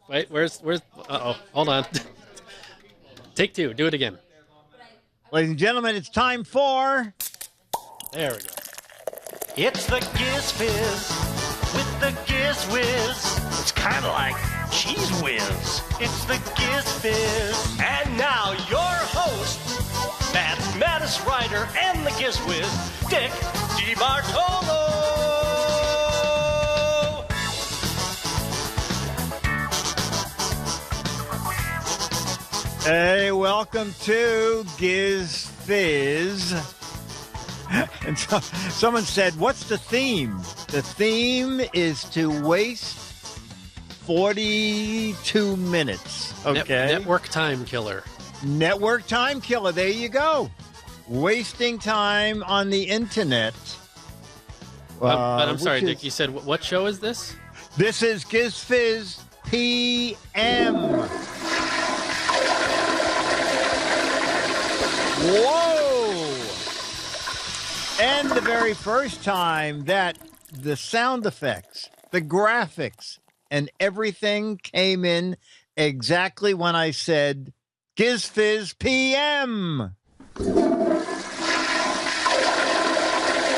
Wait, where's? Uh-oh, hold on. Take two. Do it again. Ladies and gentlemen, it's time for... There we go. It's the Giz Fiz with the Giz Wiz. It's kind of like Cheese Whiz. It's the Giz Fiz. And now your host, mathematics writer and the Giz Wiz, Dick DeBartolo. Hey, welcome to Giz Fiz. And so, someone said, what's the theme? The theme is to waste 42 minutes. Okay. Network time killer. Network time killer. There you go. Wasting time on the internet. But I'm sorry, Dick. You said, what show is this? This is GizFiz PM. Whoa! And the very first time that the sound effects, the graphics, and everything came in exactly when I said GizFiz PM. All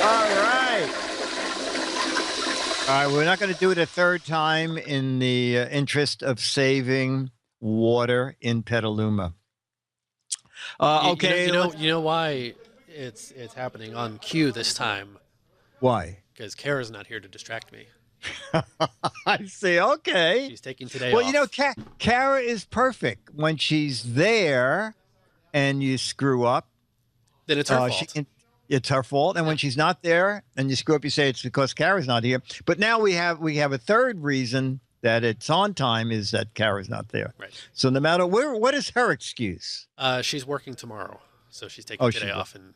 right. All right, we're not going to do it a third time in the interest of saving water in Petaluma. Okay. You know why it's happening on cue this time? Why? Because Kara's not here to distract me. I see. Okay. She's taking today Well, off. you know, Kara is perfect. When she's there and you screw up, Then it's her fault. It's her fault. And when she's not there and you screw up, you say it's because Kara's not here. But now we have a third reason that it's on time is that Kara's not there. Right. So no matter what is her excuse? She's working tomorrow, so she's taking today off. And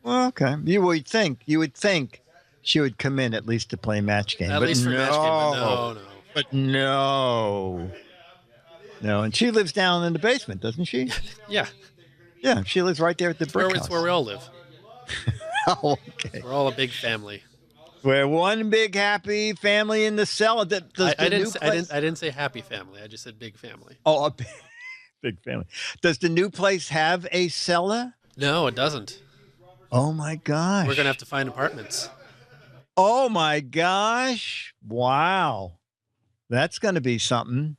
well, okay, you would think she would come in at least to play match game. At least for match game, but no. No, and she lives down in the basement, doesn't she? Yeah. Yeah, she lives right there at the brick house. It's where we all live. Oh, okay. We're all a big family. We're one big happy family in the cellar. I didn't say happy family. I just said big family. Oh, a big family. Does the new place have a cellar? No, it doesn't. Oh my gosh. We're gonna have to find apartments. Oh my gosh. Wow. That's gonna be something.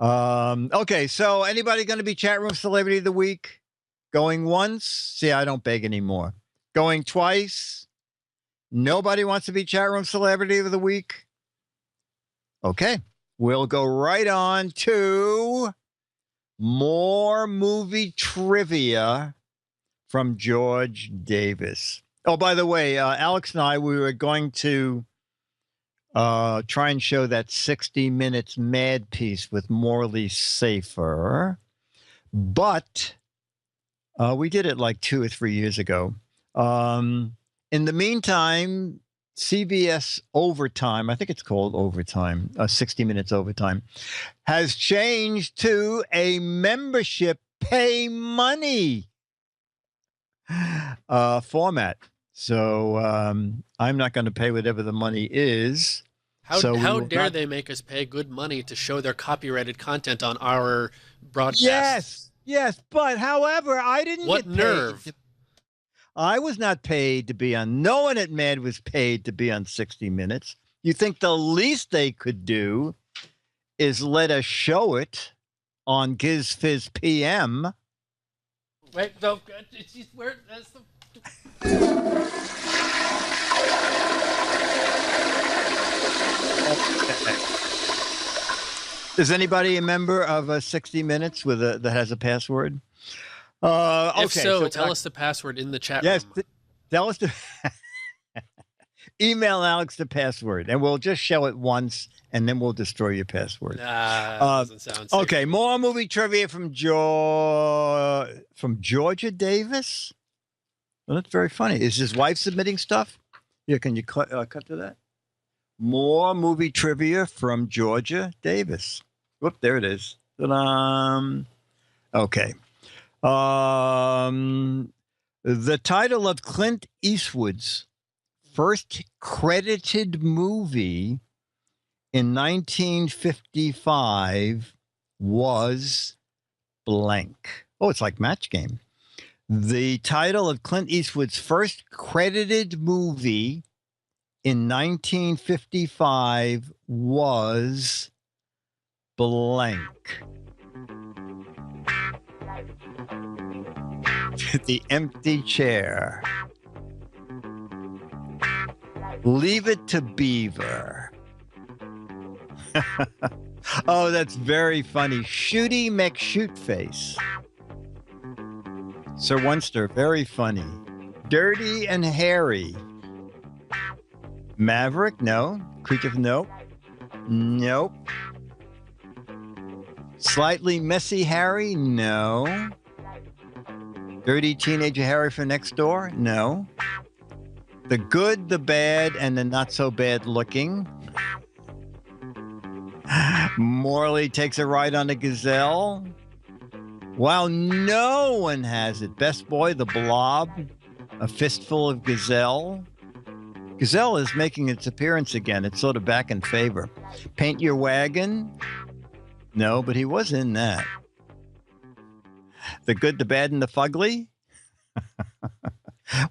Okay, so anybody gonna be chat room celebrity of the week? Going once? See, I don't beg anymore. Going twice? Nobody wants to be chat room celebrity of the week? Okay, we'll go right on to more movie trivia from George Davis. Oh, by the way, Alex and I, we were going to try and show that 60 Minutes Mad piece with Morley Safer, but we did it like 2 or 3 years ago. In the meantime, CBS Overtime, I think it's called Overtime, 60 Minutes Overtime, has changed to a membership pay money format. So I'm not going to pay whatever the money is. How dare they make us pay good money to show their copyrighted content on our broadcast? Yes, but however, I didn't get paid. What nerve? I was not paid to be on. No one at Mad was paid to be on 60 Minutes. You think the least they could do is let us show it on GizFiz PM? Wait, no, it's just where that's the. Is anybody a member of 60 Minutes that has a password? Okay, if so, tell us the password in the chat room. Yes, tell us the email Alex the password, and we'll just show it once, and then we'll destroy your password. Nah, that doesn't sound safe. Okay, more movie trivia from Georgia Davis. Well, that's very funny. Is his wife submitting stuff? Yeah, can you cut to that? More movie trivia from Georgia Davis. Whoop, there it is. Ta-da. Okay. The title of Clint Eastwood's first credited movie in 1955 was blank. Oh, it's like Match Game. The title of Clint Eastwood's first credited movie in 1955 was blank. The Empty Chair. Leave It to Beaver. Oh, that's very funny. Shooty McShootface. Sir Wunster, very funny. Dirty and Hairy. Maverick, no. Creature, nope. Nope. Slightly Messy Harry, no. Dirty Teenager Harry from Next Door, no. The Good, the Bad, and the Not So Bad Looking. Morley Takes a Ride on a Gazelle. Wow, no one has it. Best Boy, The Blob, A Fistful of Gazelle. Gazelle is making its appearance again. It's sort of back in favor. Paint Your Wagon. No, but he was in that. The Good, the Bad, and the Fugly.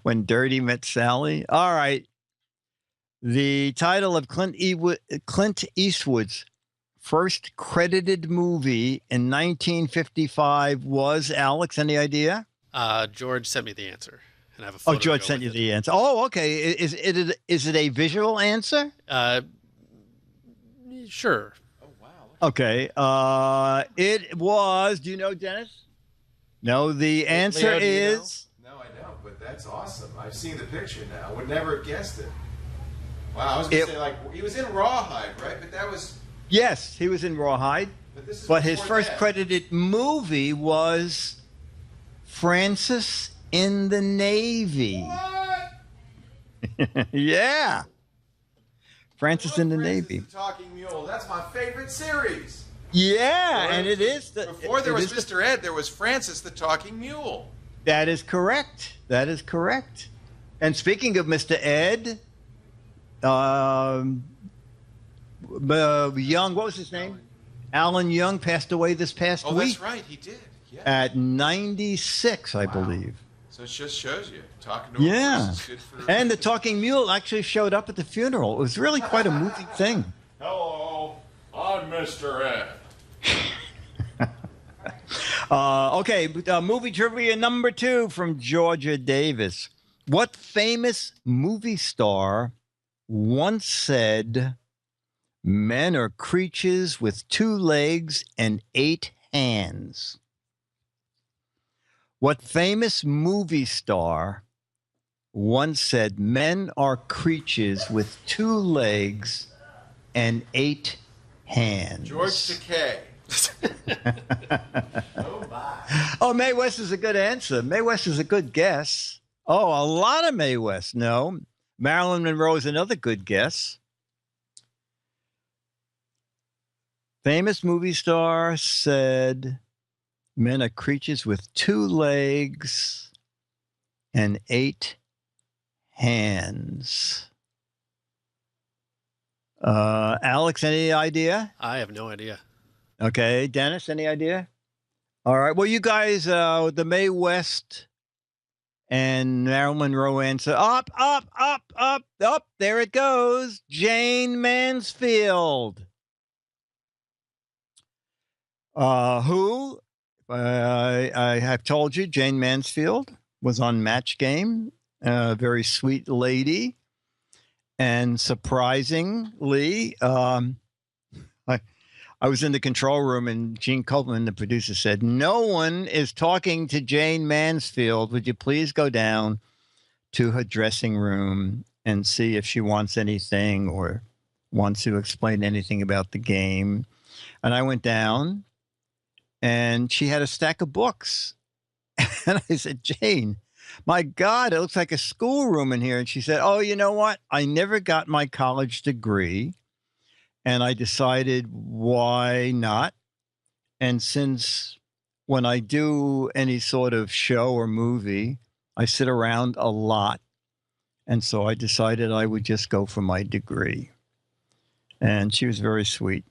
When Dirty Met Sally. All right. The title of Clint Eastwood's first credited movie in 1955 was, Alex, any idea? George sent me the answer. And I have a photo. Oh, George sent you the answer. Oh, okay. Is it a visual answer? Sure. Oh, wow. Okay. It was, do you know, Dennis? No, the answer Leo, do you know? is... No, I don't, but that's awesome. I've seen the picture now. I would never have guessed it. Wow, I was going to say, like, he was in Rawhide, right? But that was... Yes, he was in Rawhide. But his first credited movie was Francis in the Navy. What? Yeah. Francis in the Navy. The Talking Mule. That's my favorite series. Yeah, and it is. Before there was Mr. Ed, there was Francis the Talking Mule. That is correct. That is correct. And speaking of Mr. Ed, Young, what was his name? Alan Young passed away this past week. Oh, that's right. He did. Yeah. At 96, I believe. So it just shows you. Talking to Yeah. is good for... And the Talking Mule actually showed up at the funeral. It was really quite a moving thing. Hello, I'm Mr. Ed. Okay, movie trivia number 2 from Georgia Davis. What famous movie star once said, "Men are creatures with 2 legs and 8 hands"? What famous movie star once said, "Men are creatures with 2 legs and 8 hands"? George Takei. Oh, my. Oh, Mae West is a good answer. Mae West is a good guess. Oh, a lot of Mae West. No. Marilyn Monroe is another good guess. Famous movie star said, "Men are creatures with 2 legs and 8 hands." Alex, any idea? I have no idea. Okay. Dennis, any idea? All right. Well, you guys, the Mae West and Marilyn Monroe answer. Up. There it goes. Jane Mansfield. Who, I have told you, Jane Mansfield was on Match Game. A very sweet lady. And surprisingly, I was in the control room and Gene Copeland, the producer, said, "No one is talking to Jane Mansfield. Would you please go down to her dressing room and see if she wants anything or wants to explain anything about the game?" And I went down and she had a stack of books. And I said, "Jane, my God, it looks like a schoolroom in here." And she said, "Oh, you know what? I never got my college degree. And I decided, why not? And since when I do any sort of show or movie, I sit around a lot. And so I decided I would just go for my degree." And she was very sweet.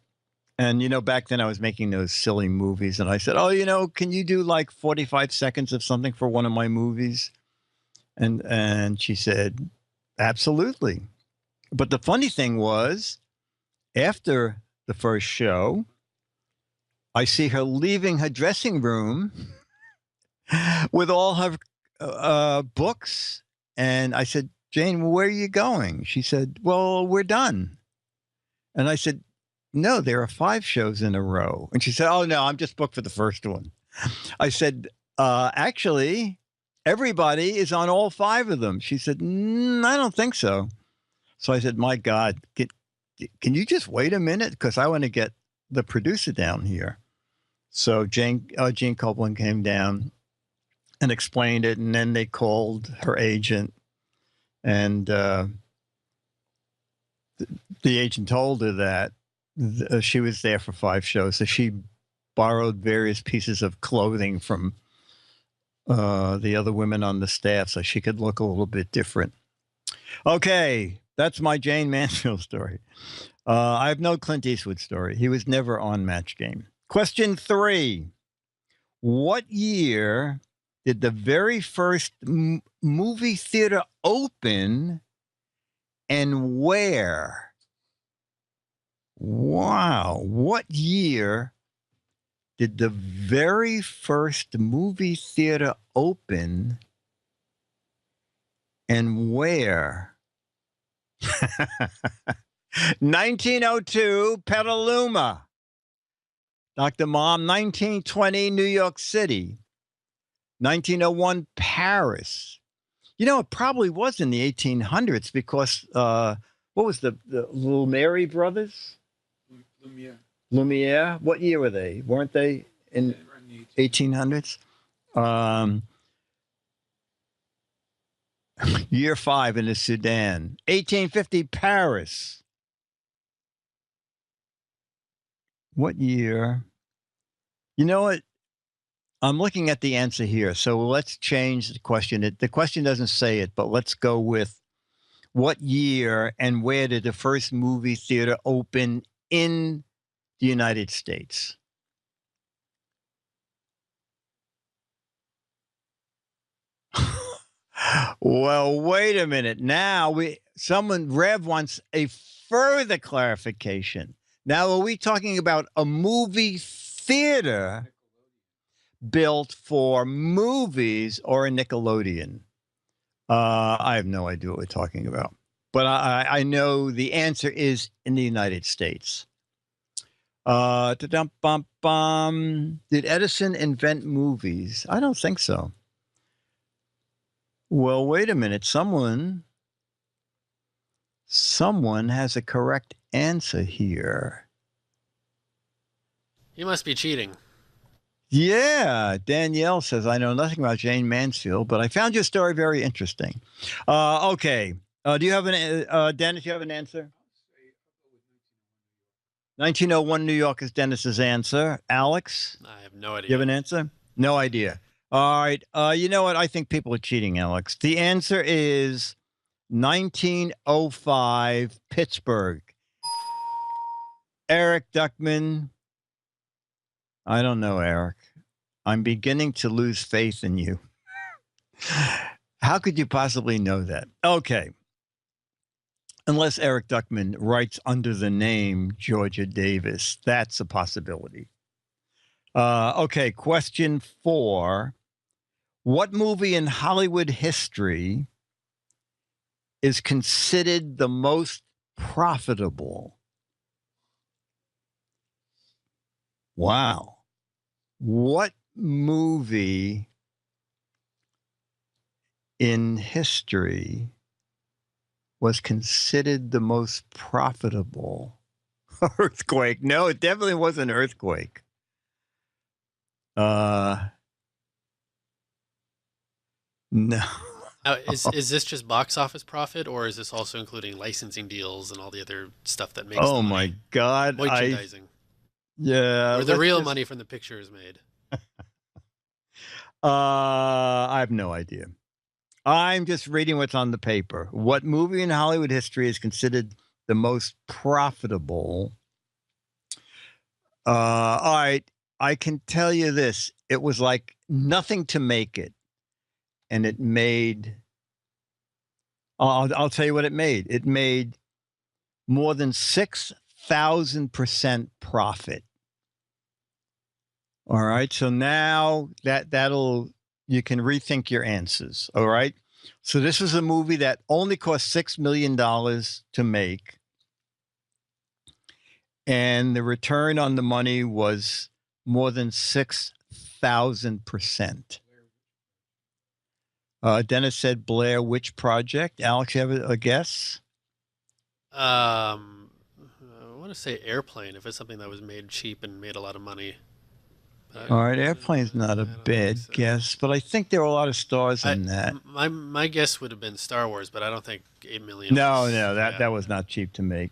And, back then I was making those silly movies. And I said, oh, can you do like 45 seconds of something for one of my movies? And she said, absolutely. But the funny thing was, after the first show, I see her leaving her dressing room with all her books. And I said, Jane, where are you going? She said, well, we're done. And I said, no, there are 5 shows in a row. And she said, oh, no, I'm just booked for the first one. I said, actually, everybody is on all 5 of them. She said, I don't think so. So I said, my God, can you just wait a minute? Because I want to get the producer down here. So Gene Copeland came down and explained it. And then they called her agent. And the agent told her that she was there for 5 shows. So she borrowed various pieces of clothing from the other women on the staff so she could look a little bit different. Okay, that's my Jane Mansfield story. I have no Clint Eastwood story. He was never on Match Game. Question 3. What year did the very first movie theater open and where? Wow. What year did the very first movie theater open and where? 1902, Petaluma. Dr. Mom, 1920, New York City. 1901, Paris. It probably was in the 1800s because, what was the Lumiere brothers? Lumiere. What year were they? Weren't they in 1800s? Year 5 in the Sudan. 1850, Paris. What year? You know what? I'm looking at the answer here. So let's change the question. The question doesn't say it, but let's go with what year and where did the first movie theater open in the United States? Well, wait a minute. Now Rev wants a further clarification. Now, are we talking about a movie theater built for movies or a Nickelodeon? I have no idea what we're talking about, but I know the answer is in the United States. Did Edison invent movies? I don't think so. Well, wait a minute. Someone has a correct answer here. You must be cheating. Yeah, Danielle says, I know nothing about Jane Mansfield, but I found your story very interesting. Okay. Do you have Dennis, you have an answer? 1901 New York is Dennis's answer. Alex? I have no idea. You have an answer? No idea. All right. You know what? I think people are cheating, Alex. The answer is 1905 Pittsburgh. Eric Duckman. I don't know, Eric. I'm beginning to lose faith in you. How could you possibly know that? Okay. Unless Eric Duckman writes under the name Georgia Davis. That's a possibility. Okay, question 4. What movie in Hollywood history is considered the most profitable? Wow. What movie in history was considered the most profitable? Earthquake. No, it definitely wasn't Earthquake. No. Is this just box office profit, or is this also including licensing deals and all the other stuff that makes? Oh my God! Merchandising. Yeah. Where the real money from the picture is made. I have no idea. I'm just reading what's on the paper. What movie in Hollywood history is considered the most profitable. All right, I can tell you this. It was like nothing to make it. And it made, I'll tell you what it made. It made more than 6,000% profit. All right. So now you can rethink your answers. All right. So this was a movie that only cost $6 million to make. And the return on the money was more than 6,000%. Dennis said Blair Witch Project. Alex, you have a guess? I want to say Airplane, if it's something that was made cheap and made a lot of money. All right, Airplane's not a bad guess, but I think there were a lot of stars in that. My guess would have been Star Wars, but I don't think $8 million. No, that was not cheap to make.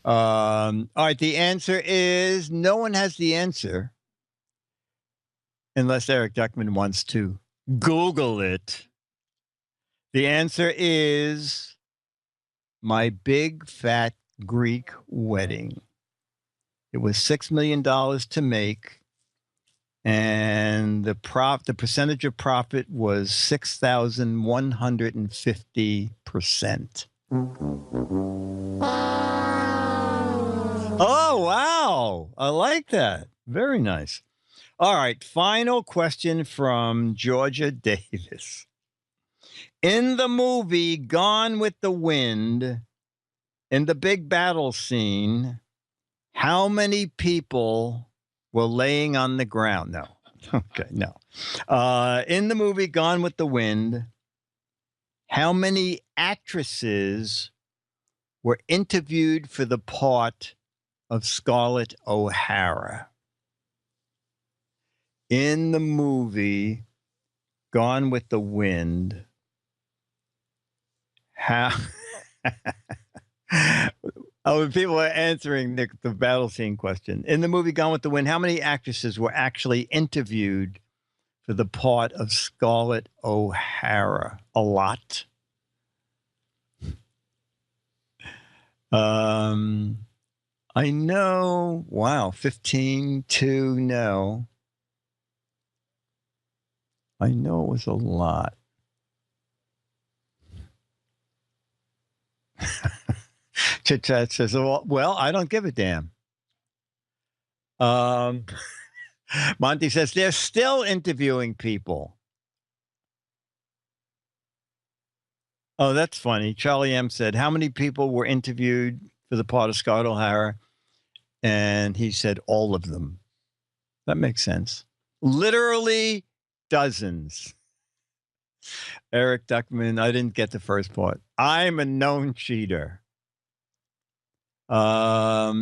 All right, the answer is no one has the answer unless Eric Duckman wants to Google it. The answer is My Big Fat Greek Wedding. It was $6 million to make, and the percentage of profit was 6,150%. Oh, wow. I like that. Very nice. All right. Final question from Georgia Davis. In the movie Gone with the Wind, in the big battle scene, how many people were laying on the ground? No. Okay, no. In the movie Gone with the Wind, how many actresses were interviewed for the part of Scarlett O'Hara? In the movie Gone with the Wind, how people are answering the battle scene question. In the movie Gone with the Wind, how many actresses were actually interviewed for the part of Scarlett O'Hara? A lot. I know. Wow, 15 to no. I know it was a lot. Chit Chat says, well, I don't give a damn. Monty says, they're still interviewing people. Oh, that's funny. Charlie M said, how many people were interviewed for the part of Scarlett O'Hara? And he said, all of them. That makes sense. Literally dozens. Eric Duckman, I didn't get the first part. I'm a known cheater. All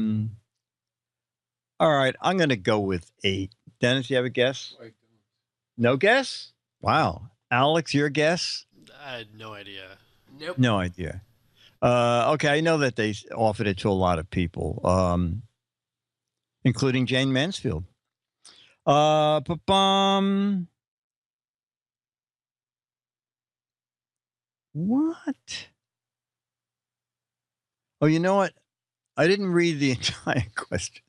right, I'm going to go with 8. Dennis, you have a guess? No guess? Wow. Alex, your guess? I had no idea. Nope. No idea. Okay, I know that they offered it to a lot of people, including Jane Mansfield. What? Oh, you know what? I didn't read the entire question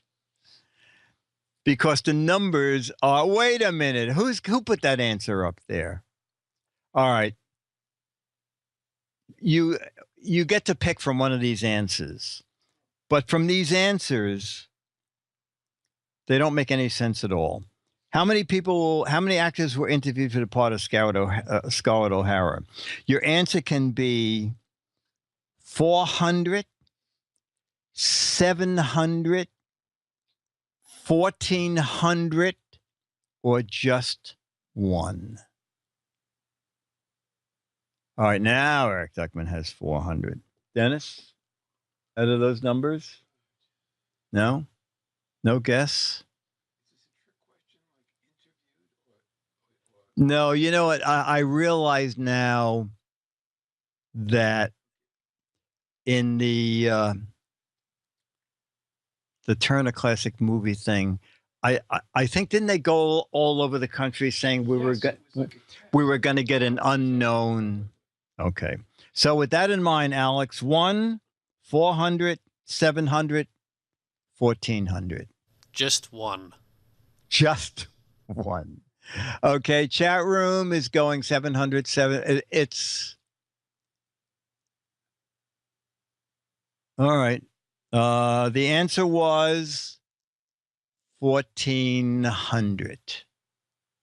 because the numbers are. Wait a minute. Who put that answer up there? All right. You get to pick from one of these answers, but from these answers, they don't make any sense at all. How many actors were interviewed for the part of Scarlett O'Hara? Your answer can be 400, 700, 1,400, or just 1. All right, now Eric Duckman has 400. Dennis, out of those numbers? No? No guess? No, you know what? I realize now that in the Turner Classic Movie thing, I think, didn't they go all over the country saying we were going to get an unknown? Okay. So with that in mind, Alex, 1, 400, 700, 1400. Just one. Just one. Okay, chat room is going 700, it's all right. The answer was 1400.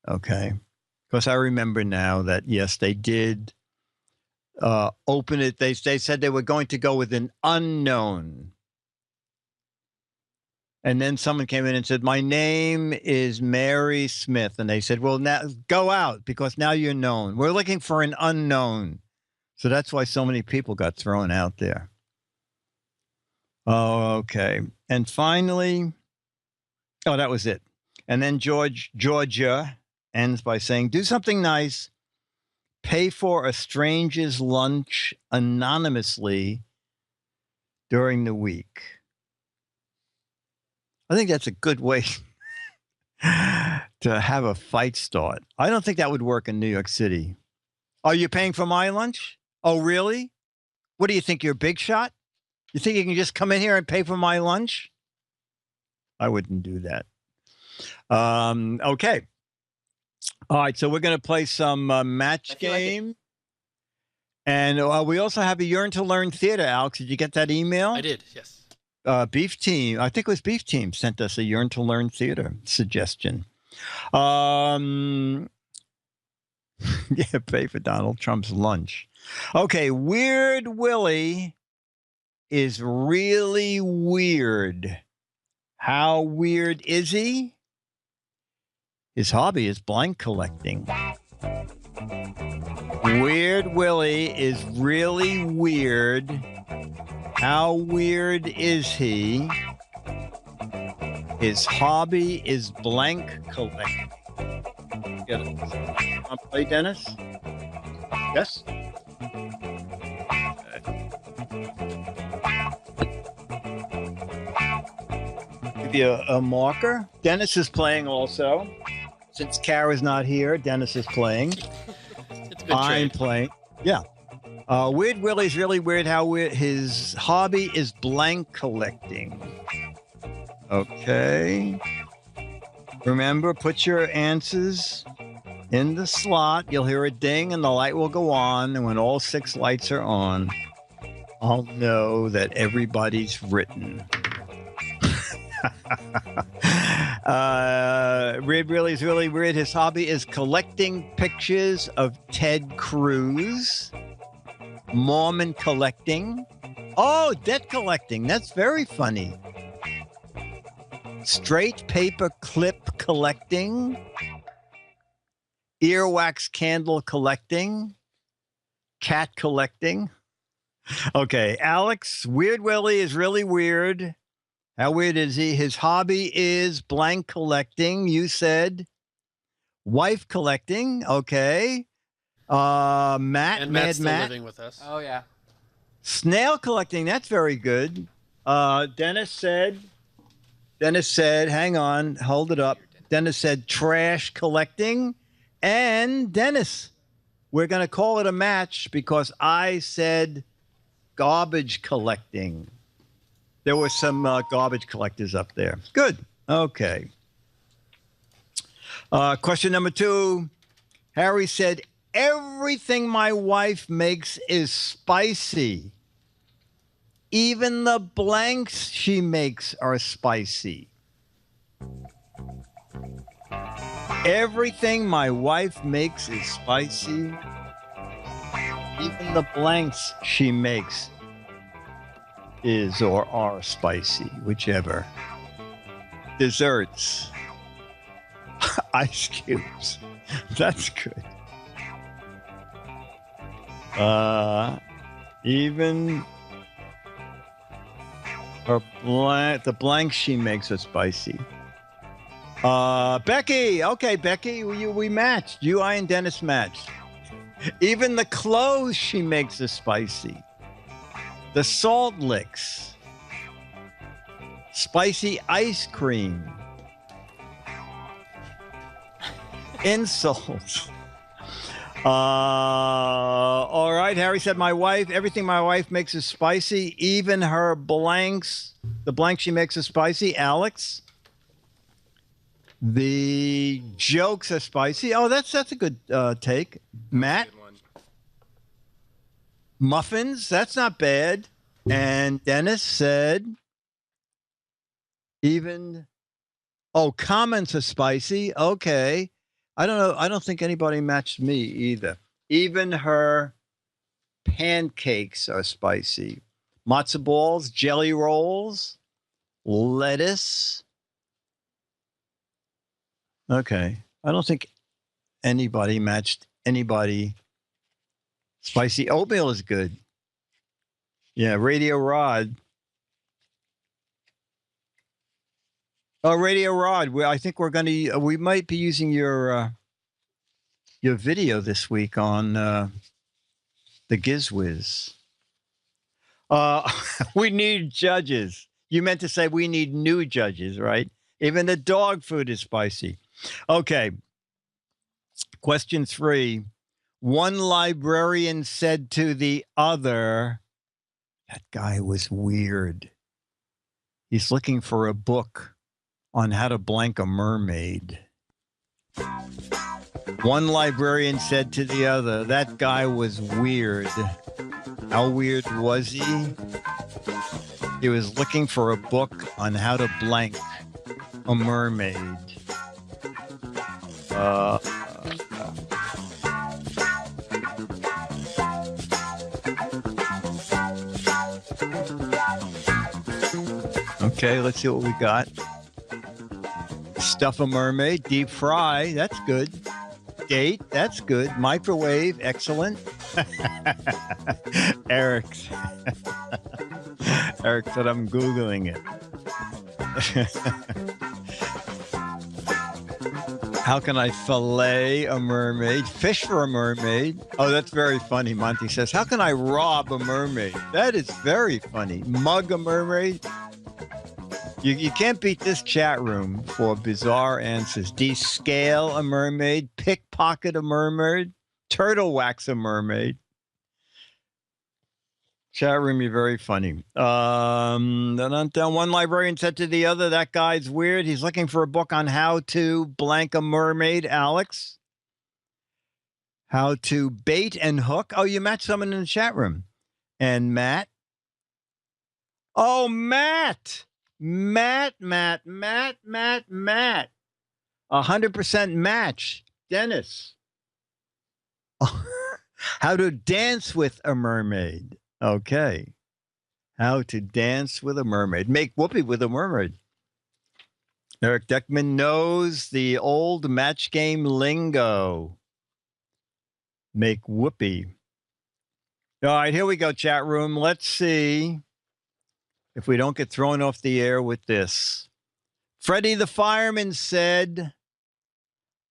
Okay. Because I remember now that, yes, they did open it. They said they were going to go with an unknown. And then someone came in and said, my name is Mary Smith. And they said, well, now go out because now you're known. We're looking for an unknown. So that's why so many people got thrown out there. Okay. And finally, that was it. And then Georgia ends by saying, do something nice. Pay for a stranger's lunch anonymously during the week. I think that's a good way to have a fight start. I don't think that would work in New York City. Are you paying for my lunch? Oh, really? What do you think? You're a big shot? You think you can just come in here and pay for my lunch? I wouldn't do that. Okay. All right. So we're going to play some match game. And we also have a Yearn to Learn Theater. Alex, did you get that email? I did, yes. Beef Team, I think it was Beef Team, sent us a Yearn to Learn Theater suggestion. Yeah, pay for Donald Trump's lunch. Okay, Weird Willie is really weird. How weird is he? His hobby is blank collecting. Weird Willie is really weird. How weird is he? His hobby is blank collecting. Get it? Want to play, Dennis? Yes? Give you a marker. Dennis is playing also. Since Kara's not here, Dennis is playing. It's a good I'm trade. playing. Yeah. Weird Willie's really weird. How weird. His hobby is blank collecting. Okay. Remember, put your answers in the slot. You'll hear a ding and the light will go on. And when all 6 lights are on, I'll know that everybody's written. Weird Willie's really weird. His hobby is collecting pictures of Ted Cruz. Mormon collecting. Oh, debt collecting. That's very funny. Straight paper clip collecting. Earwax candle collecting. Cat collecting. Okay, Alex, Weird Willie is really weird. How weird is he? His hobby is blank collecting. You said wife collecting. Okay. Matt, And Mad Matt's still Matt. living with us. Oh, yeah. Snail collecting. That's very good. Dennis said, hang on, hold it up. Dennis said trash collecting. And Dennis, we're going to call it a match because I said garbage collecting. There were some garbage collectors up there. Good. Okay. Question number 2. Harry said, everything my wife makes is spicy. Even the blanks she makes are spicy. Everything my wife makes is spicy. Even the blanks she makes is or are spicy, whichever. Desserts. Ice cubes. That's good. Even the blanks she makes are spicy. Becky. Okay, Becky, we matched. You, I, and Dennis matched. Even the clothes she makes are spicy. The salt licks. Spicy ice cream. Insults. All right. Harry said, everything my wife makes is spicy. Even her blanks, the blank she makes is spicy. Alex, the jokes are spicy. Oh, that's a good take. Matt, muffins, that's not bad. And Dennis said, comments are spicy. Okay. I don't know. I don't think anybody matched me either. Even her pancakes are spicy. Matzo balls, jelly rolls, lettuce. Okay. I don't think anybody matched anybody. Spicy oatmeal is good. Yeah, Radio Rod. Oh, Radio Rod. I think we might be using your video this week on the GizWiz. We need judges. You meant to say we need new judges, right? Even the dog food is spicy. Okay. Question 3. One librarian said to the other, that guy was weird. He's looking for a book on how to blank a mermaid. One librarian said to the other, that guy was weird. How weird was he? He was looking for a book on how to blank a mermaid. Okay, let's see what we got. Stuff a mermaid, deep fry, that's good. Date, that's good. Microwave, excellent. Eric said I'm Googling it. How can I fillet a mermaid? Fish for a mermaid. Oh, that's very funny. Monty says, how can I rob a mermaid? That is very funny. Mug a mermaid. You can't beat this chat room for bizarre answers. Descale a mermaid, pickpocket a mermaid, turtle wax a mermaid. Chat room, you're very funny. One librarian said to the other, that guy's weird. He's looking for a book on how to blank a mermaid. Alex. How to bait and hook. Oh, you matched someone in the chat room. And Matt. Oh, Matt. Matt. 100% match. Dennis. How to dance with a mermaid. Okay. How to dance with a mermaid. Make whoopee with a mermaid. Eric Deckman knows the old match game lingo. Make whoopee. All right, here we go, chat room. Let's see if we don't get thrown off the air with this. Freddie the fireman said,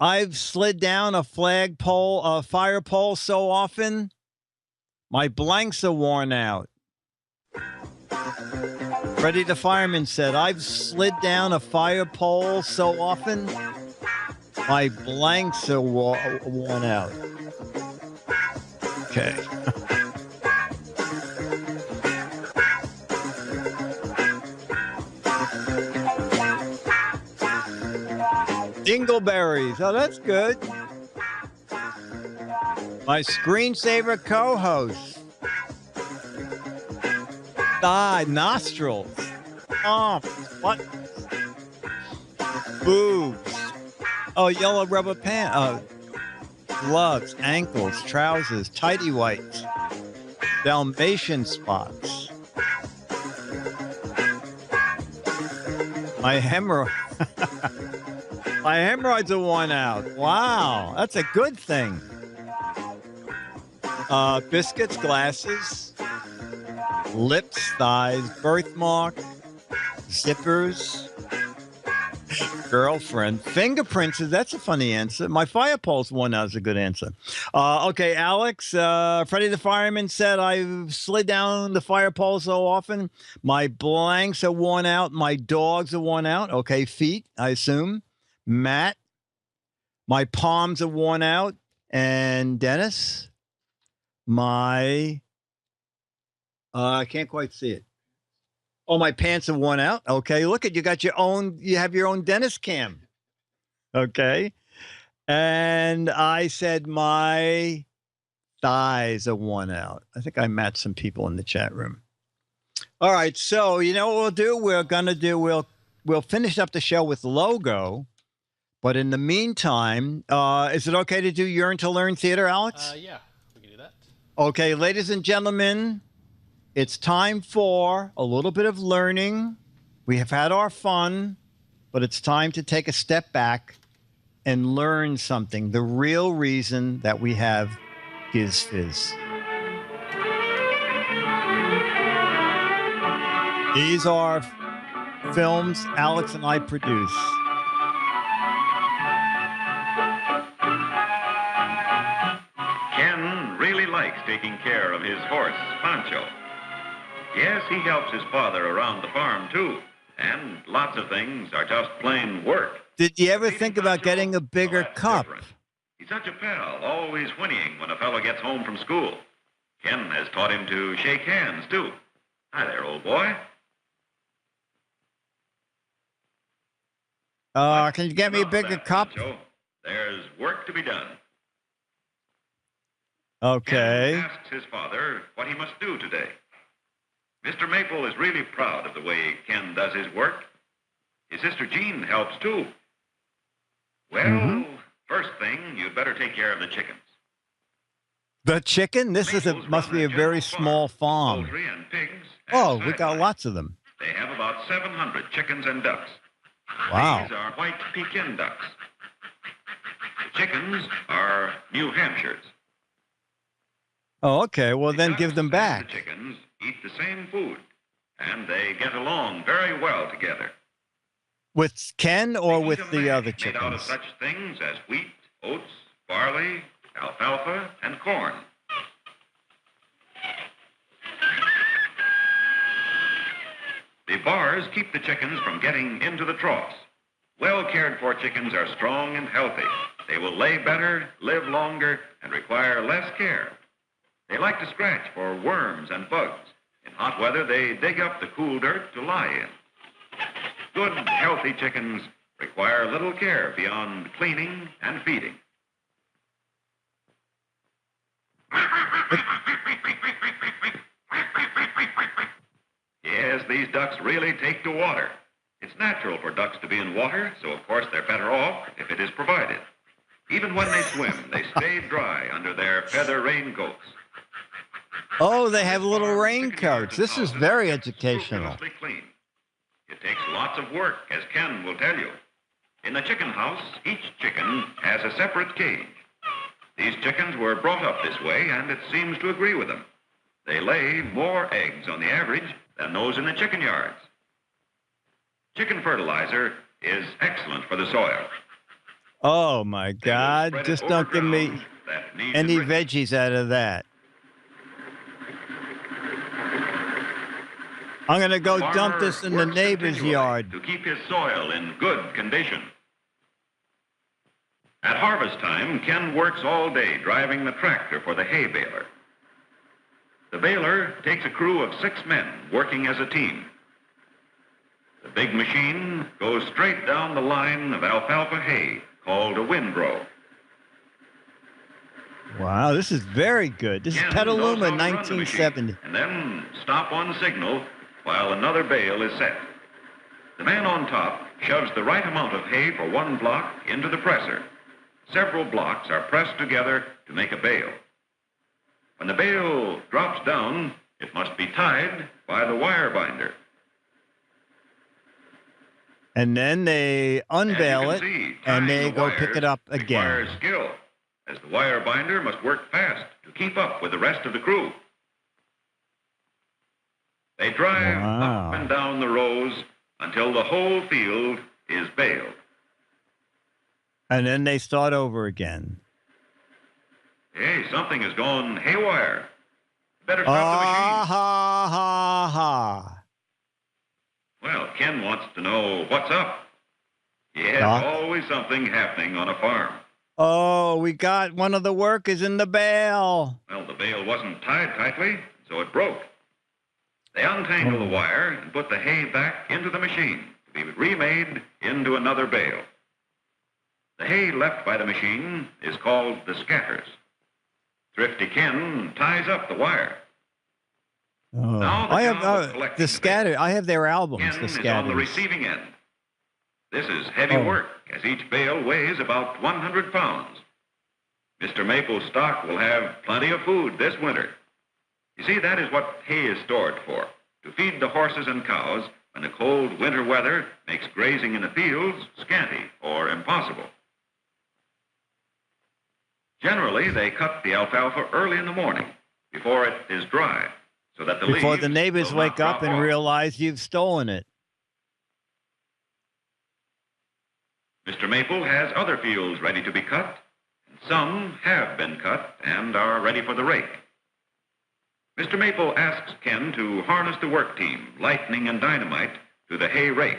I've slid down a fire pole so often, my blanks are worn out. Freddie the fireman said, I've slid down a fire pole so often, my blanks are worn out. Okay. Dingleberries. Oh, that's good. My screensaver co-host. Nostrils. What? Boobs. Oh, yellow rubber pants. Gloves, ankles, trousers, tighty whities. Dalmatian spots. My My hemorrhoids are worn out. Wow, that's a good thing. Biscuits, glasses, lips, thighs, birthmark, zippers, girlfriend, fingerprints. That's a funny answer. My fire pole's worn out is a good answer. Okay, Alex, Freddie the fireman said, I've slid down the fire pole so often. My blanks are worn out. My dogs are worn out. Okay, feet, I assume. Matt, my palms are worn out. And Dennis, I can't quite see it. Oh, my pants have worn out. Okay, look at you got your own. You have your own Dennis cam. Okay, and I said my thighs are worn out. I think I matched some people in the chat room. All right, so you know what we'll do? We'll finish up the show with logo, but in the meantime, is it okay to do Yearn to Learn Theater, Alex? Yeah, we can do that. Okay, ladies and gentlemen, it's time for a little bit of learning. We have had our fun, but it's time to take a step back and learn something, the real reason that we have Giz Fiz. These are films Alex and I produce. Ken really likes taking care of his horse, Pancho. Yes, he helps his father around the farm, too. And lots of things are just plain work. Did you ever think about getting a bigger cup? Different. He's such a pal, always whinnying when a fellow gets home from school. Ken has taught him to shake hands, too. Hi there, old boy. Can you get me a bigger cup? Pancho. There's work to be done. Okay. Ken asks his father what he must do today. Mr. Maple is really proud of the way Ken does his work. His sister Jean helps, too. Well, first thing, you'd better take care of the chickens. The chicken? This must be a very small farm. Poultry and pigs. Oh, we got lots of them. They have about 700 chickens and ducks. Wow. These are white Pekin ducks. The chickens are New Hampshires. Oh, okay. Well, then give them back. The chickens eat the same food, and they get along very well together. With Ken or with the other made out of chickens? such things as wheat, oats, barley, alfalfa, and corn. The bars keep the chickens from getting into the troughs. Well cared for chickens are strong and healthy. They will lay better, live longer, and require less care. They like to scratch for worms and bugs. In hot weather, they dig up the cool dirt to lie in. Good, healthy chickens require little care beyond cleaning and feeding. Yes, these ducks really take to water. It's natural for ducks to be in water, so of course they're better off if it is provided. Even when they swim, they stay dry under their feather raincoats. Oh, they have little raincoats. This is very educational. Clean. It takes lots of work, as Ken will tell you. In the chicken house, each chicken has a separate cage. These chickens were brought up this way, and it seems to agree with them. They lay more eggs on the average than those in the chicken yards. Chicken fertilizer is excellent for the soil. Oh, my God. Just don't give me any veggies out of that. I'm going to go dump this in the neighbor's yard. To keep his soil in good condition. At harvest time, Ken works all day driving the tractor for the hay baler. The baler takes a crew of 6 men working as a team. The big machine goes straight down the line of alfalfa hay called a windrow. Wow, this is very good. This is Petaluma 1970. And then stop on signal while another bale is set. The man on top shoves the right amount of hay for one block into the presser. Several blocks are pressed together to make a bale. When the bale drops down, it must be tied by the wire binder. And then they unveil it, and they go pick it up again. Requires skill, as the wire binder must work fast to keep up with the rest of the crew. They drive up and down the rows until the whole field is baled. And then they start over again. Hey, something has gone haywire. Better stop the machine. Ha, ha, ha. Well, Ken wants to know what's up. Yeah, there's always something happening on a farm. Oh, we got one of the workers in the bale. Well, the bale wasn't tied tightly, so it broke. They untangle the wire and put the hay back into the machine to be remade into another bale. The hay left by the machine is called the scatters. Thrifty Ken ties up the wire. Oh. Now I have the scatter. I have their albums. Ken The is on scatters. the receiving end. This is heavy work, as each bale weighs about 100 pounds. Mr. Maple's stock will have plenty of food this winter. You see, that is what hay is stored for, to feed the horses and cows when the cold winter weather makes grazing in the fields scanty or impossible. Generally, they cut the alfalfa early in the morning, before it is dry, so that before the neighbors wake up and realize you've stolen it. Mr. Maple has other fields ready to be cut, and some have been cut and are ready for the rake. Mr. Maple asks Ken to harness the work team, Lightning and Dynamite, to the hay rake.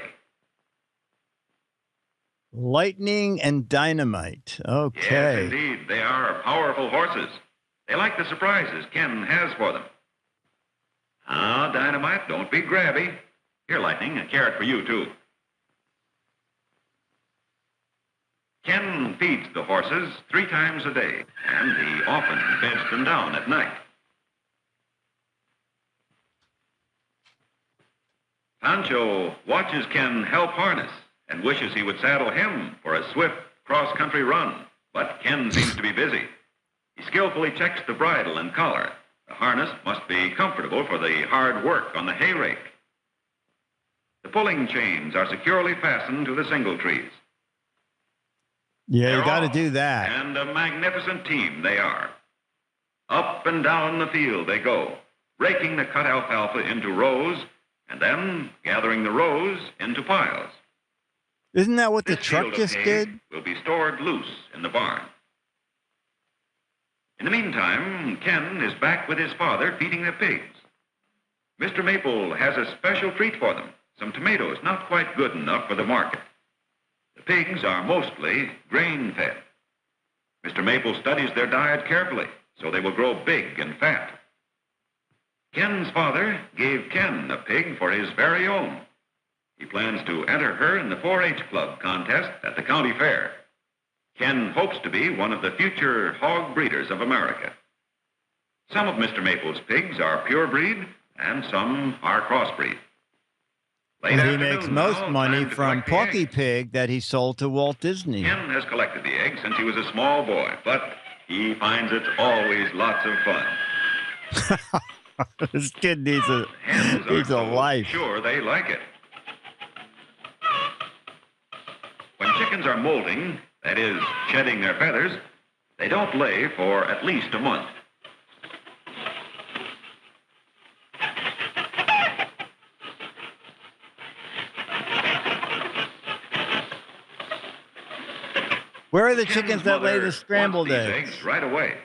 Lightning and Dynamite. Okay. Yes, indeed. They are powerful horses. They like the surprises Ken has for them. Ah, Dynamite, don't be grabby. Here, Lightning, a carrot for you, too. Ken feeds the horses 3 times a day, and he often beds them down at night. Pancho watches Ken help harness and wishes he would saddle him for a swift cross-country run, but Ken seems to be busy. He skillfully checks the bridle and collar. The harness must be comfortable for the hard work on the hay rake. The pulling chains are securely fastened to the single trees. Yeah, you got to do that. And a magnificent team they are. Up and down the field they go, raking the cut alfalfa into rows and then gathering the rows into piles. Isn't that what the This truck field of just hay did? will be stored loose in the barn. In the meantime, Ken is back with his father feeding the pigs. Mr. Maple has a special treat for them, some tomatoes not quite good enough for the market. The pigs are mostly grain-fed. Mr. Maple studies their diet carefully, so they will grow big and fat. Ken's father gave Ken a pig for his very own. He plans to enter her in the 4-H Club contest at the county fair. Ken hopes to be one of the future hog breeders of America. Some of Mr. Maple's pigs are pure breed, and some are crossbreed. And he makes most money from Porky Pig that he sold to Walt Disney. Ken has collected the eggs since he was a small boy, but he finds it's always lots of fun. This kid needs a life. Sure, they like it. When chickens are molting, that is, shedding their feathers, they don't lay for at least a month. Where are the chickens that lay the scrambled eggs? Right away.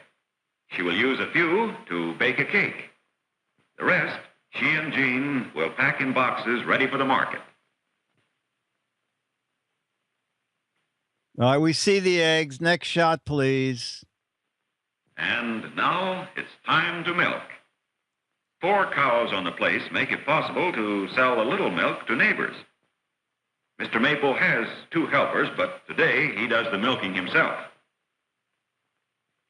She will use a few to bake a cake. The rest, she and Jean will pack in boxes ready for the market. All right, we see the eggs. Next shot, please. And now it's time to milk. 4 cows on the place make it possible to sell a little milk to neighbors. Mr. Maple has 2 helpers, but today he does the milking himself.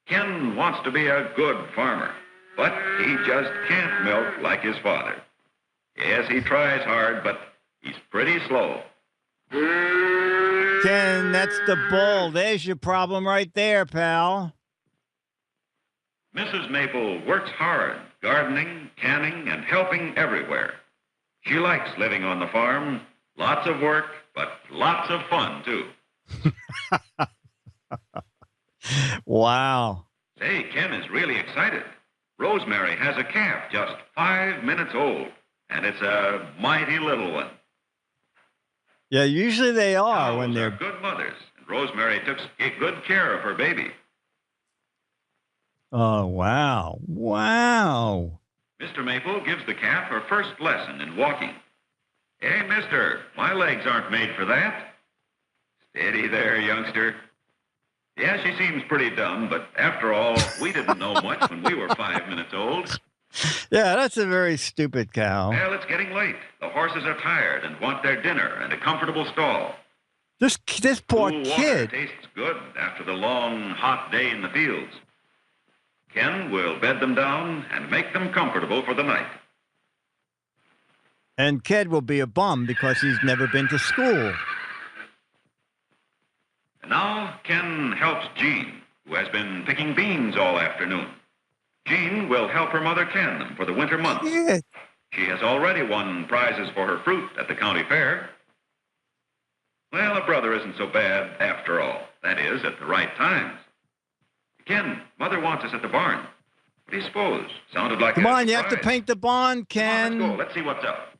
Ken wants to be a good farmer, but he just can't milk like his father. Yes, he tries hard, but he's pretty slow. Ken, that's the bull. There's your problem right there, pal. Mrs. Maple works hard, gardening, canning, and helping everywhere. She likes living on the farm. Lots of work, but lots of fun, too. Wow. Say, Ken is really excited. Rosemary has a calf just 5 minutes old, and it's a mighty little one. Yeah, usually they are Cows when they're good mothers, and Rosemary took good care of her baby. Oh, wow. Wow. Mr. Maple gives the calf her first lesson in walking. Hey, mister, my legs aren't made for that. Steady there, youngster. Yeah, she seems pretty dumb, but after all, we didn't know much when we were 5 minutes old. Yeah, that's a very stupid cow. Well, it's getting late. The horses are tired and want their dinner and a comfortable stall. This poor Cool water kid. tastes good after the long, hot day in the fields. Ken will bed them down and make them comfortable for the night. And Ked will be a bum because he's never been to school. And now Ken helps Jean, who has been picking beans all afternoon. Jean will help her mother can them for the winter months. Yeah. She has already won prizes for her fruit at the county fair. Well, a brother isn't so bad after all. That is, at the right times. Ken, Mother wants us at the barn. What do you suppose? Sounded like Come a on, you have to surprise. paint the barn, Come on, Ken. let's go. Let's see what's up.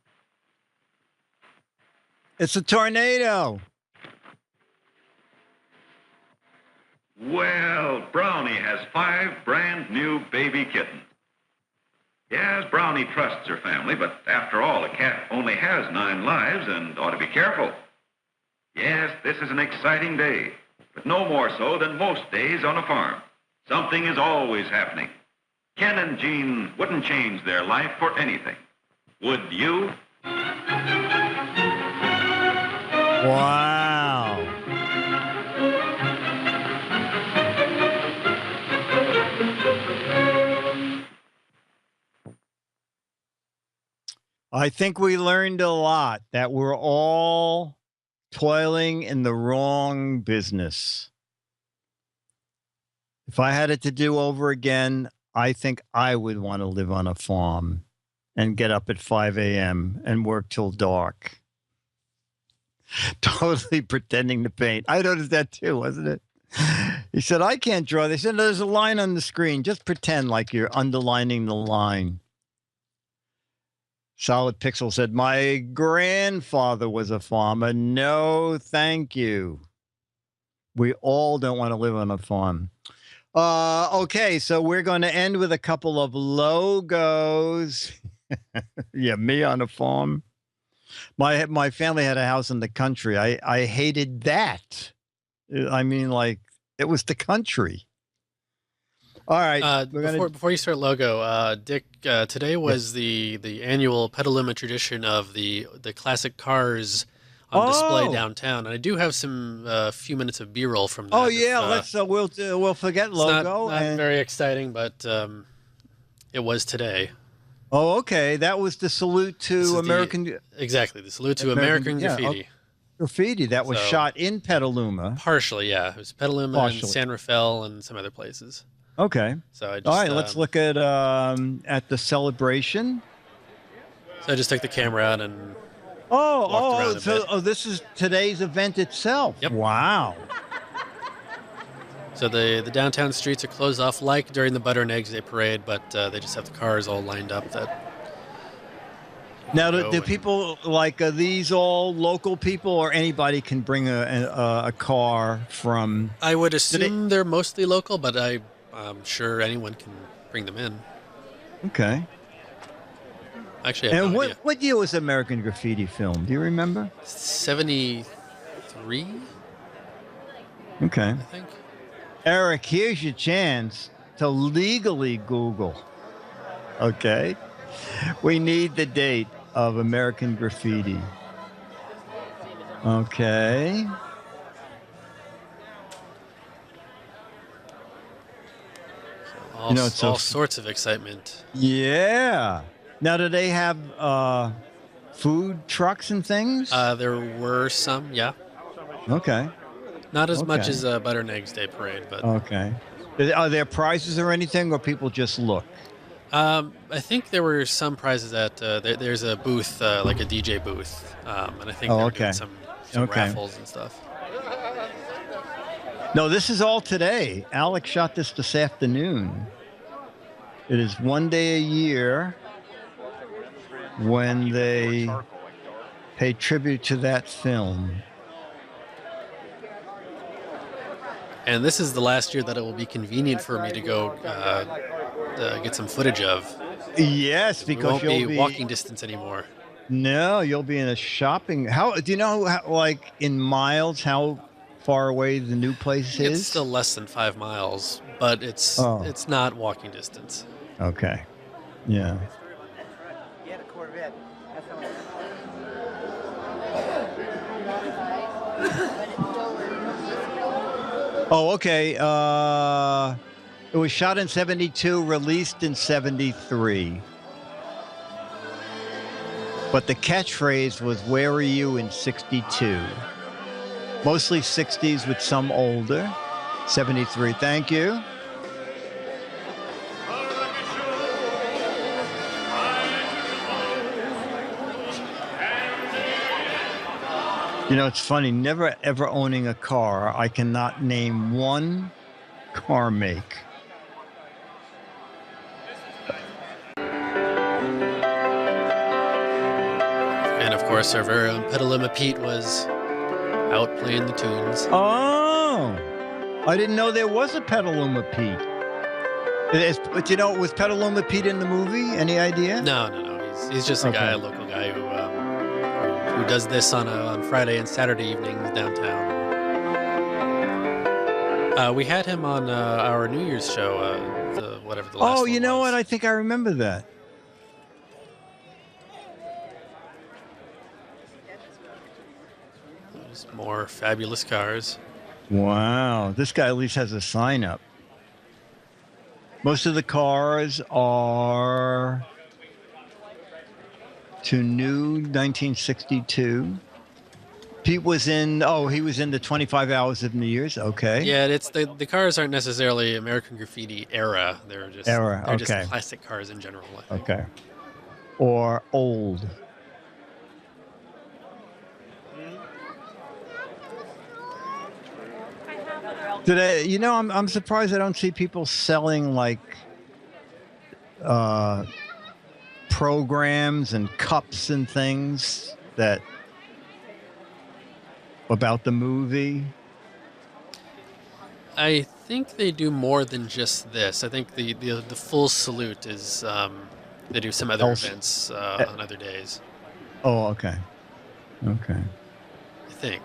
It's a tornado. Well, Brownie has 5 brand new baby kittens. Yes, Brownie trusts her family, but after all, a cat only has 9 lives and ought to be careful. Yes, this is an exciting day, but no more so than most days on a farm. Something is always happening. Ken and Jean wouldn't change their life for anything. Would you? Wow. I think we learned a lot that we're all toiling in the wrong business. If I had it to do over again, I think I would want to live on a farm and get up at 5 a.m. and work till dark. Totally pretending to paint. I noticed that too, wasn't it? He said, I can't draw. They said, there's a line on the screen. Just pretend like you're underlining the line. Solid Pixel said, my grandfather was a farmer. No, thank you. We all don't want to live on a farm. Okay, so we're going to end with a couple of logos. Yeah, me on a farm. My family had a house in the country. I hated that. I mean, like, it was the country. All right. Before you start logo, Dick, today was the annual Petaluma tradition of the classic cars on display downtown, and I do have some few minutes of B-roll from that. Oh yeah, let's we'll forget logo. Not very exciting, but it was today. Oh, okay. That was the salute to American. Exactly, the salute to American graffiti. Yeah, graffiti that was shot in Petaluma. Partially, yeah. It was Petaluma and San Rafael and some other places. Okay. So I just, all right, let's look at the celebration. So I just took the camera out and this is today's event itself. Yep. Wow. So the downtown streets are closed off like during the Butter and Eggs Day parade, but they just have the cars all lined up. Now, do people like these all local people, or anybody can bring a car from? I would assume they're mostly local, but I'm sure anyone can bring them in. Okay. Actually, I have no idea. What year was American Graffiti filmed? Do you remember? 73. Okay. I think. Eric, here's your chance to legally Google. Okay. We need the date of American Graffiti. Okay. All sorts of excitement. Yeah. Now, do they have food trucks and things? There were some, yeah. Okay. Not as much as Butter and Eggs Day parade, but okay. Are there prizes or anything, or people just look? I think there were some prizes at there's a booth, like a DJ booth, and I think they're doing some raffles and stuff. No, this is all today. Alex shot this afternoon. It is one day a year when they pay tribute to that film. And this is the last year that it will be convenient for me to go get some footage of. Yes, because you won't be walking distance anymore. No, you'll be in a shopping. How do you know? Like in miles, how far away the new place is? It's still less than 5 miles, but it's not walking distance. Okay. Yeah. He had a Corvette. That's how Oh, okay. It was shot in 72, released in 73. But the catchphrase was, "Where were you in 62?" Mostly 60s with some older. 73. Thank you. You know, it's funny, never ever owning a car, I cannot name one car make. And of course, our very own Petaluma Pete was out playing the tunes. Oh, I didn't know there was a Petaluma Pete. But you know, was Petaluma Pete in the movie? Any idea? No. He's just a guy, a local guy who does this on Friday and Saturday evenings downtown. We had him on our New Year's show, whatever the last Oh, one you know was. what? I think I remember that. Just more fabulous cars. Wow, this guy at least has a sign up. Most of the cars are to new 1962. Pete was in, he was in the 25 Hours of New Year's. Okay. Yeah, it's the cars aren't necessarily American Graffiti era. They're just just classic cars in general. I think. Okay. Or old. Today, you know, I'm surprised I don't see people selling like programs and cups and things that about the movie. I think they do more than just this. I think the full salute is they do some other events on other days. Oh, okay. Okay. I think,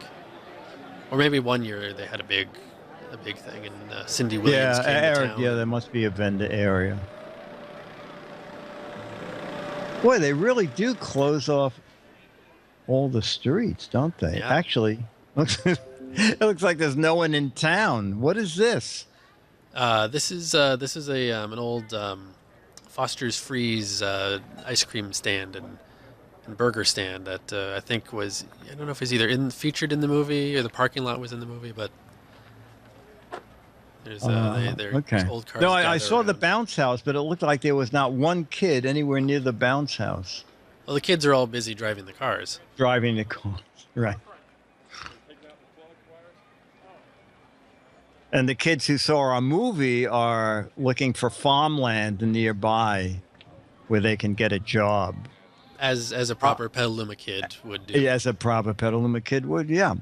or maybe one year they had a big thing, and Cindy Williams came to town. Yeah, there must be a vendor area. Boy, they really do close off all the streets, don't they? Yeah. Actually, it looks like there's no one in town. What is this? This is an old Foster's Freeze ice cream stand and burger stand that I think was, I don't know if it's either featured in the movie or the parking lot was in the movie, but there's okay. old cars. No, I gather saw the around. bounce house, but it looked like there was not one kid anywhere near the bounce house Well, the kids are all busy driving the cars. driving the car. Right. And the kids who saw our movie are looking for farmland nearby where they can get a job. As a proper Petaluma kid would do. As a proper Petaluma kid would, yeah.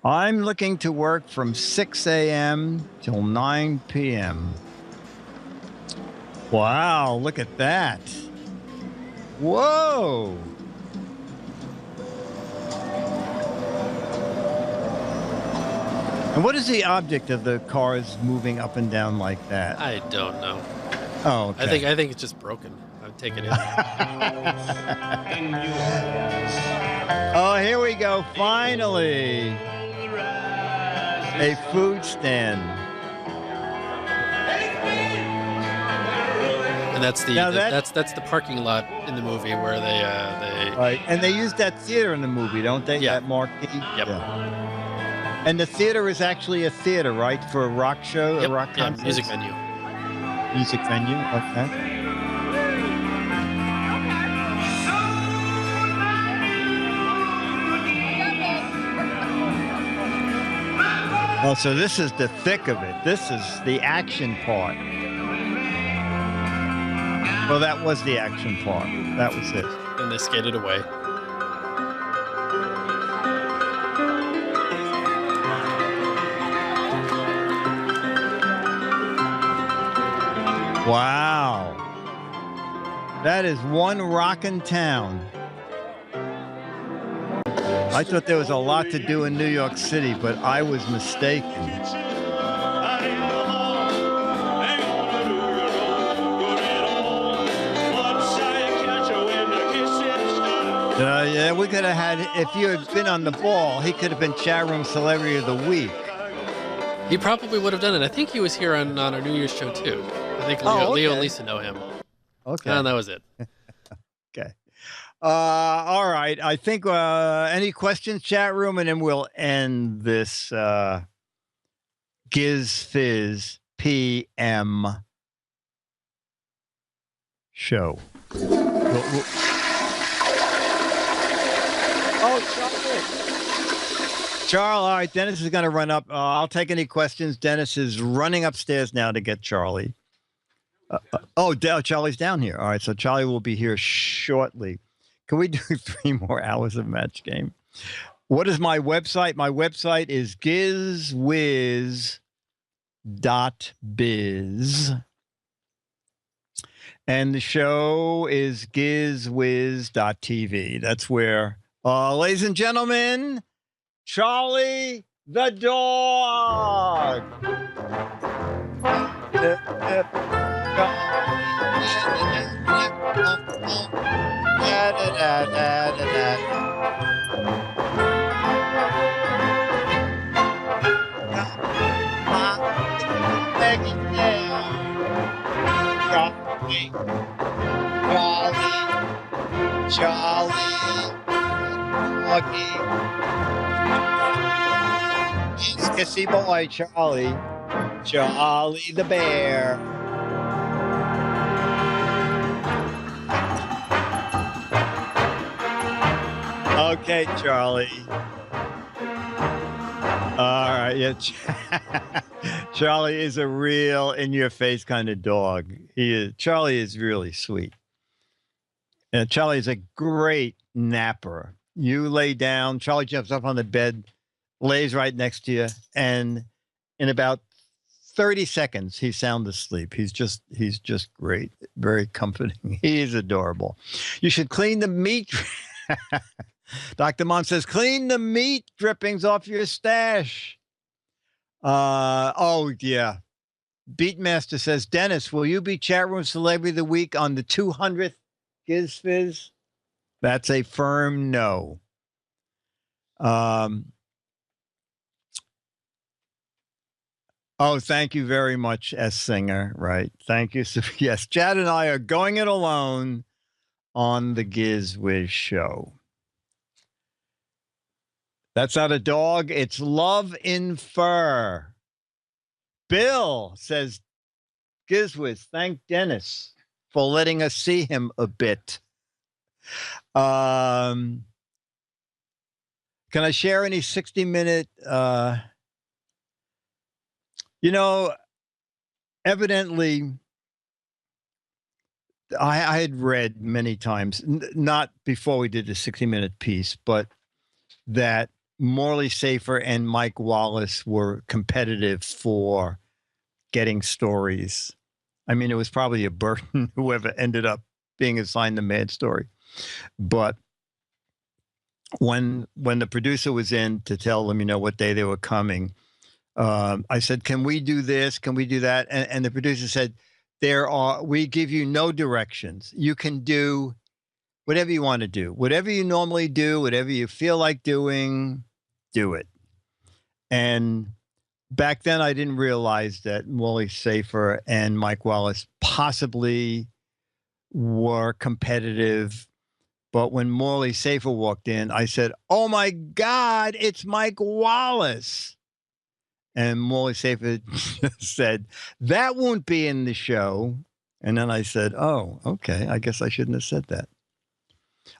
I'm looking to work from 6 a.m. till 9 p.m. Wow, look at that. Whoa. And what is the object of the cars moving up and down like that? I don't know. Oh, okay. I think it's just broken. I'd take it in. Oh, here we go. Finally. A food stand. And that's Now that's the parking lot in the movie where they Right. And they use that theater in the movie, don't they? Yeah. That marquee? Yep. Yeah. And the theater is actually a theater, right? For a rock show? Yep, A rock yeah, concert? music venue. Music venue? Okay. Oh, so this is the thick of it. This is the action part. Well, that was the action part. That was it. And they skated away. Wow. That is one rockin' town. I thought there was a lot to do in New York City, but I was mistaken. Yeah, we could have had, if you had been on the ball, he could have been chat room celebrity of the week. He probably would have done it. I think he was here on our New Year's show too. I think Leo and Lisa know him. Okay. And that was it. Okay. All right. I think any questions, chat room, and then we'll end this Giz Fiz PM show. Charles, all right, Dennis is going to run up. I'll take any questions. Dennis is running upstairs now to get Charlie. Charlie's down here. All right, so Charlie will be here shortly. Can we do 3 more hours of match game? What is my website? My website is gizwiz.biz. And the show is gizwiz.tv. That's where, ladies and gentlemen, Charlie the dog. Charlie, kissy boy, Charlie the bear. Okay, Charlie. All right, yeah. Charlie is a real in-your-face kind of dog. Charlie is really sweet. And Charlie is a great napper. You lay down, Charlie jumps up on the bed, lays right next to you, and in about 30 seconds, he's sound asleep. He's just great, very comforting. He is adorable. You should clean the meat. Dr. Mom says, clean the meat drippings off your stash. Yeah. Beatmaster says, Dennis, will you be chat room celebrity of the week on the 200th Giz Fiz? That's a firm no. Thank you very much, S. Singer. Right. Thank you. So, yes, Chad and I are going it alone on the Giz Wiz show. That's not a dog. It's love in fur. Bill says, Giz Wiz, thank Dennis for letting us see him a bit. Can I share any 60-minute, evidently, I had read many times, not before we did the 60-minute piece, but that Morley Safer and Mike Wallace were competitive for getting stories. I mean, it was probably a burden, whoever ended up being assigned the Mad Story. But when the producer was in to tell them, what day they were coming, I said, can we do this? Can we do that? And the producer said, we give you no directions. You can do whatever you want to do, whatever you normally do, whatever you feel like doing, do it. And back then I didn't realize that Morley Safer and Mike Wallace possibly were competitive. But when Morley Safer walked in, I said, oh my God, it's Mike Wallace. And Morley Safer said, that won't be in the show. And then I said, oh, okay, I guess I shouldn't have said that.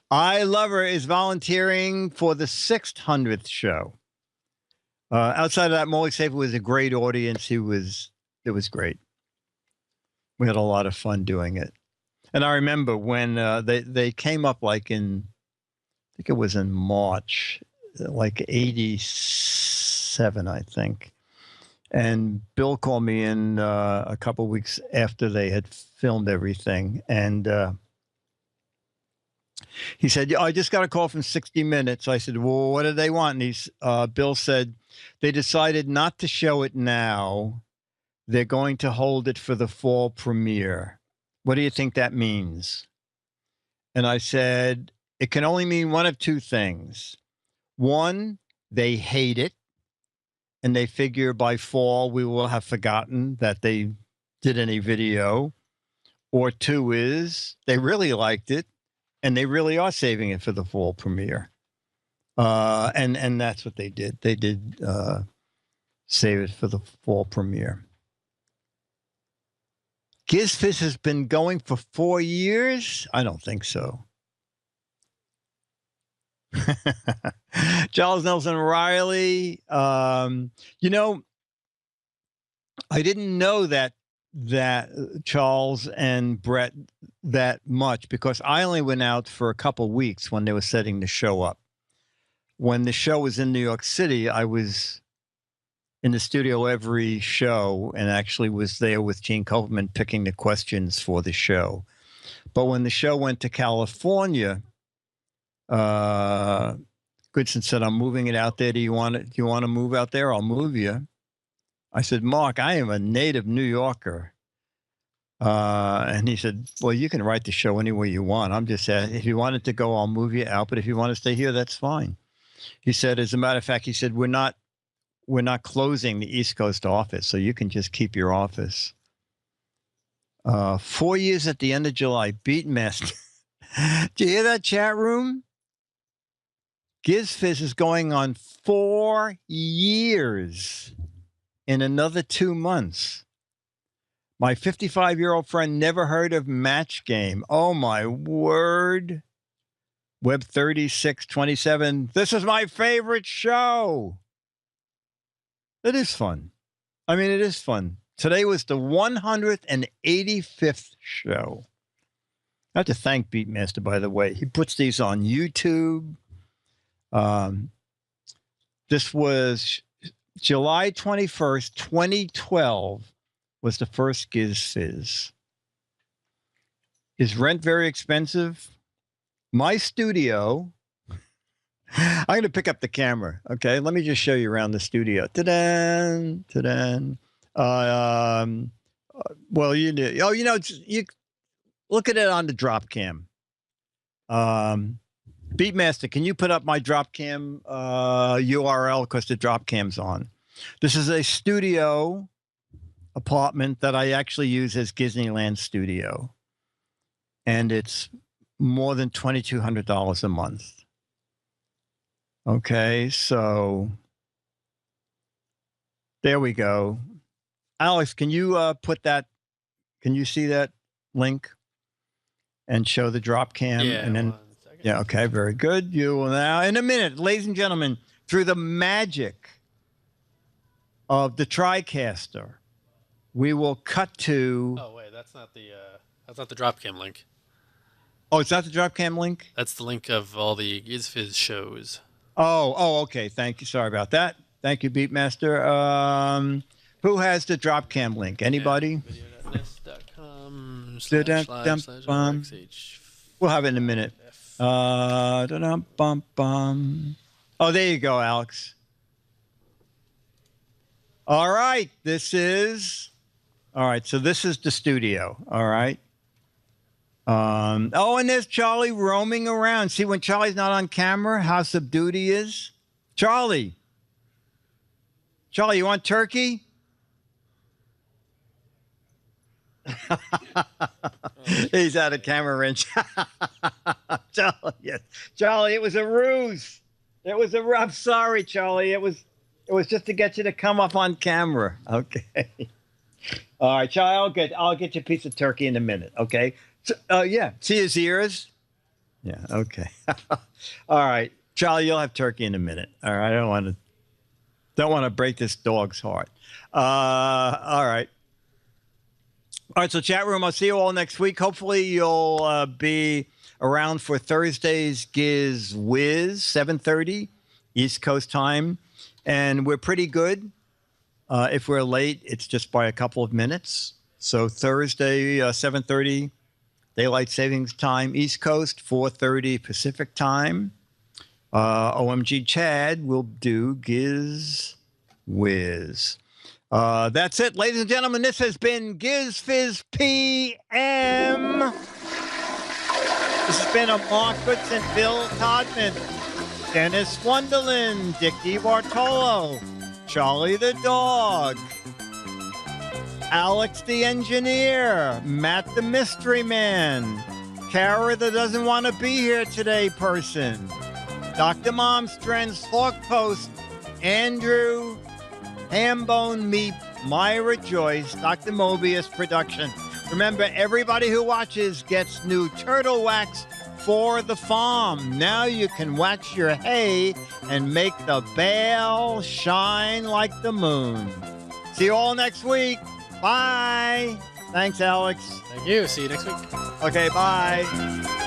I Love Her is volunteering for the 600th show. Outside of that, Morley Safer was a great audience. It was great. We had a lot of fun doing it. And I remember when they came up I think it was in March, like 87, I think. And Bill called me in a couple of weeks after they had filmed everything. And He said, "Yeah, I just got a call from 60 Minutes." I said, "Well, what do they want?" And Bill said, "They decided not to show it now. They're going to hold it for the fall premiere. What do you think that means?" And I said, "It can only mean one of two things. One, they hate it, and they figure by fall we will have forgotten that they did any video. Or two is they really liked it, and they really are saving it for the fall premiere." And that's what they did. They did save it for the fall premiere. Giz Fiz has been going for 4 years? I don't think so. Charles Nelson Riley. You know, I didn't know that Charles and Brett that much because I only went out for a couple of weeks when they were setting the show up. When the show was in New York City, I was in the studio every show and actually was there with Gene Copeman picking the questions for the show. But when the show went to California, Goodson said, "I'm moving it out there. Do you want to move out there? I'll move you." I said, "Mark, I am a native New Yorker." And he said, "Well, you can write the show any way you want. I'm just saying, if you wanted to go, I'll move you out. But if you want to stay here, that's fine." He said, as a matter of fact, he said, we're not closing the East Coast office, so you can just keep your office. 4 years at the end of July. Beatmaster. Do you hear that, chat room? Giz Fiz is going on 4 years in another 2 months. My 55-year-old friend never heard of Match Game. Oh, my word. Web 3627. This is my favorite show. It is fun. I mean, it is fun. Today was the 185th show. I have to thank Beatmaster, by the way. He puts these on YouTube. This was July 21st, 2012 was the first Giz Fiz. Is rent very expensive? My studio, I'm going to pick up the camera. Okay, let me just show you around the studio. Ta-da, ta-da. Well, you look at it on the drop cam. Beatmaster, can you put up my drop cam URL because the drop cam's on? This is a studio apartment that I actually use as Disneyland studio, and it's more than $2,200 a month. Okay, so there we go. Alex, can you put that? Can you see that link and show the drop cam? Yeah, and then yeah, okay, very good. You will now, in a minute, ladies and gentlemen, through the magic of the TriCaster, we will cut to. Oh wait, that's not the Dropcam link. Oh, it's not the Dropcam link? That's the link of all the Giz Fiz shows. Oh, okay. Thank you. Sorry about that. Thank you, Beatmaster. Who has the Dropcam link? Anybody? Video.com/live/RxH. We'll have it in a minute. Oh, there you go, Alex. All right. All right. So this is the studio. All right. And there's Charlie roaming around. See, when Charlie's not on camera, how subdued he is. Charlie, you want turkey? He's out of camera wrench. Charlie, yes. Charlie, it was a ruse. It was a rough. Sorry, Charlie. It was just to get you to come up on camera. Okay. All right, Charlie. I'll get you a piece of turkey in a minute. Okay. So, yeah. See his ears? Yeah. Okay. All right, Charlie. You'll have turkey in a minute. All right. I don't want to break this dog's heart. All right. All right, so chat room, I'll see you all next week. Hopefully you'll be around for Thursday's Giz Wiz, 7:30 East Coast time. And we're pretty good. If we're late, it's just by a couple of minutes. So Thursday, 7:30 Daylight savings time, East Coast, 4:30 Pacific time. OMG Chad will do Giz Wiz. That's it, ladies and gentlemen. This has been GizFiz PM. This has been a Mark Goodson, Bill Todman, Dennis Wonderland, Dick DeBartolo, Charlie the dog, Alex the engineer, Matt the mystery man, Kara the doesn't want to be here today person, Dr. Momstrand's Hawk Post, Andrew, Hambone Meat, Myra Joyce, Dr. Mobius production. Remember, everybody who watches gets new turtle wax for the farm. Now you can wax your hay and make the bale shine like the moon. See you all next week. Bye. Thanks, Alex. Thank you. See you next week. Okay, bye.